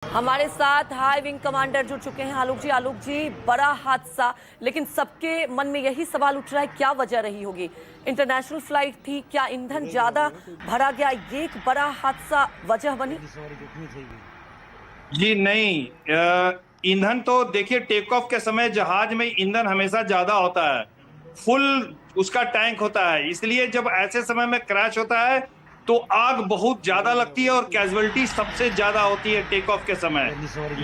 हमारे साथ high wing commander जुड़ चुके हैं आलोक जी। आलोक जी, बड़ा हादसा, लेकिन सबके मन में यही सवाल उठ रहा है, क्या वजह रही होगी? इंटरनेशनल फ्लाइट थी, क्या ईंधन ज्यादा भरा गया, ये एक बड़ा हादसा वजह बनी? जी नहीं, ईंधन तो देखिए, टेक ऑफ के समय जहाज में ईंधन हमेशा ज्यादा होता है, फुल उसका टैंक होता है। इसलिए जब ऐसे समय में क्रैश होता है तो आग बहुत ज्यादा लगती है और कैजुअलिटी सबसे ज्यादा होती है टेक ऑफ के समय।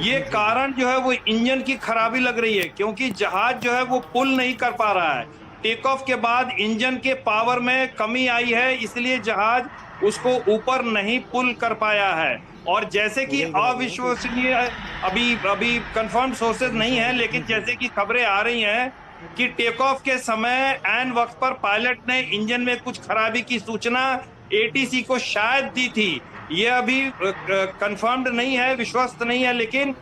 ये कारण जो है वो इंजन की खराबी लग रही है, क्योंकि जहाज जो है वो पुल नहीं कर पा रहा है। टेक ऑफ के बाद इंजन के पावर में कमी आई है, इसलिए जहाज उसको ऊपर नहीं पुल कर पाया है। और जैसे कि अविश्वसनीय, अभी अभी कंफर्म सोर्सेज नहीं है, लेकिन जैसे कि खबरें आ रही हैं कि टेक ऑफ के समय एन वक्त पर पायलट ने इंजन में कुछ खराबी की सूचना एटीसी को शायद दी थी। ये अभी कंफर्म्ड नहीं है, विश्वस्त नहीं है, लेकिन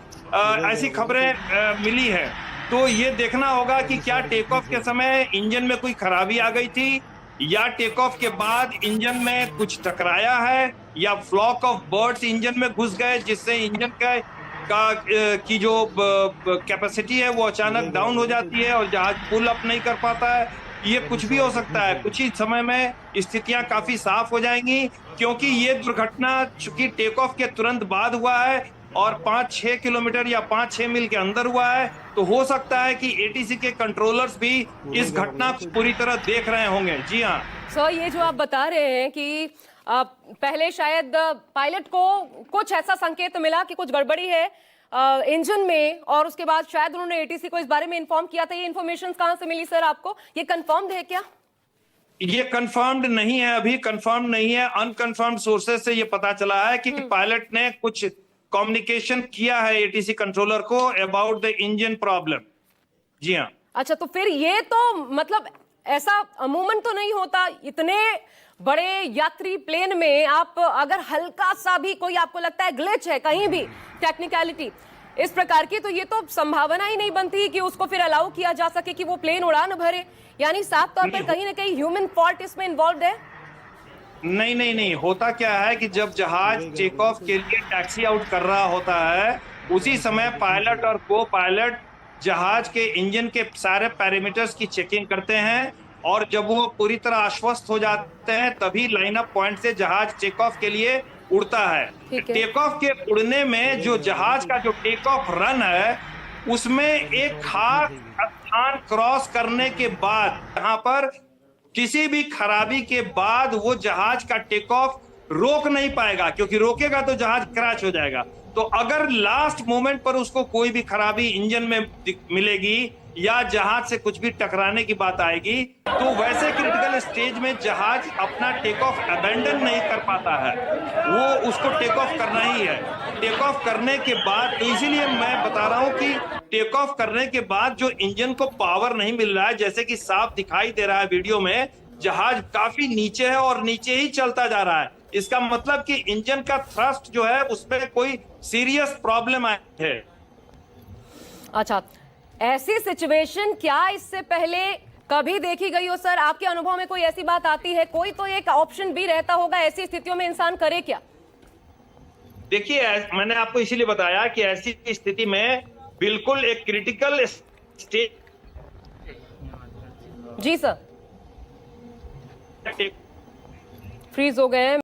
ऐसी खबरें मिली है। तो ये देखना होगा कि क्या टेक ऑफ के समय इंजन में कोई खराबी आ गई थी, या टेक ऑफ के बाद इंजन में कुछ टकराया है, या फ्लॉक ऑफ बर्ड्स इंजन में घुस गए, जिससे इंजन की जो कैपेसिटी है वो अचानक डाउन हो जाती है और जहाज पुल अप नहीं कर पाता है। ये कुछ भी हो सकता है। कुछ ही समय में स्थितियां काफी साफ हो जाएंगी, क्योंकि ये दुर्घटना चूंकि टेक ऑफ के तुरंत बाद हुआ है और 5-6 किलोमीटर या 5-6 मील के अंदर हुआ है, तो हो सकता है कि एटीसी के कंट्रोलर्स भी इस घटना को पूरी तरह देख रहे होंगे। जी हाँ सर, ये जो आप बता रहे हैं कि पहले शायद पायलट को कुछ ऐसा संकेत मिला कि कुछ गड़बड़ी है इंजन में, और उसके बाद शायद उन्होंने एटीसी को इस बारे में इन्फॉर्म किया था। ये इन्फॉर्मेशन कहां से मिली सर आपको? ये कंफर्म्ड है क्या? ये कंफर्म्ड नहीं है, अभी कंफर्म नहीं है। अनकंफर्म्ड सोर्सेज से ये पता चला है कि पायलट ने कुछ कम्युनिकेशन किया है एटीसी कंट्रोलर को अबाउट द इंजन प्रॉब्लम। जी हाँ। अच्छा, तो फिर ये तो मतलब ऐसा अमूमन तो नहीं होता, इतने बड़े यात्री प्लेन में आप अगर हल्का सा भी कोई आपको लगता है ग्लिच है कहीं भी, टेक्निकलिटी इस प्रकार की, तो ये तो संभावना ही नहीं बनती कि उसको फिर अलाउ किया जा सके कि वो प्लेन उड़ान भरे। यानी साफ तौर पर कहीं ना कहीं ह्यूमन फॉल्ट इसमें इन्वॉल्व है। नहीं नहीं नहीं, होता क्या है कि जब जहाज टेक ऑफ के लिए टैक्सी आउट कर रहा होता है, उसी समय पायलट और को पायलट जहाज के इंजन के सारे पैरामीटर्स की चेकिंग करते हैं, और जब वो पूरी तरह आश्वस्त हो जाते हैं तभी लाइन अप पॉइंट से जहाज टेक ऑफ के लिए उड़ता है। टेक ऑफ के उड़ने में जो जहाज का जो टेक ऑफ रन है, उसमें एक खास स्थान क्रॉस करने के बाद, यहाँ पर किसी भी खराबी के बाद वो जहाज का टेक ऑफ रोक नहीं पाएगा, क्योंकि रोकेगा तो जहाज क्रैश हो जाएगा। तो अगर लास्ट मोमेंट पर उसको कोई भी खराबी इंजन में मिलेगी या जहाज से कुछ भी टकराने की बात आएगी, तो वैसे क्रिटिकल स्टेज में जहाज अपना टेक ऑफ अबेंडन नहीं कर पाता है, वो उसको टेक ऑफ करना ही है। टेक ऑफ करने के बाद, तो इसीलिए मैं बता रहा हूं कि टेक ऑफ करने के बाद जो इंजन को पावर नहीं मिल रहा है, जैसे कि साफ दिखाई दे रहा है वीडियो में, जहाज काफी नीचे है और नीचे ही चलता जा रहा है। इसका मतलब कि इंजन का थ्रस्ट जो है उसमें कोई सीरियस प्रॉब्लम आई है। अच्छा, ऐसी सिचुएशन क्या इससे पहले कभी देखी गई हो सर? आपके अनुभव में कोई ऐसी बात आती है? कोई तो एक ऑप्शन भी रहता होगा, ऐसी स्थितियों में इंसान करे क्या? देखिए, मैंने आपको इसीलिए बताया कि ऐसी स्थिति में बिल्कुल एक क्रिटिकल स्टेज। जी सर, फ्रीज हो गए हैं।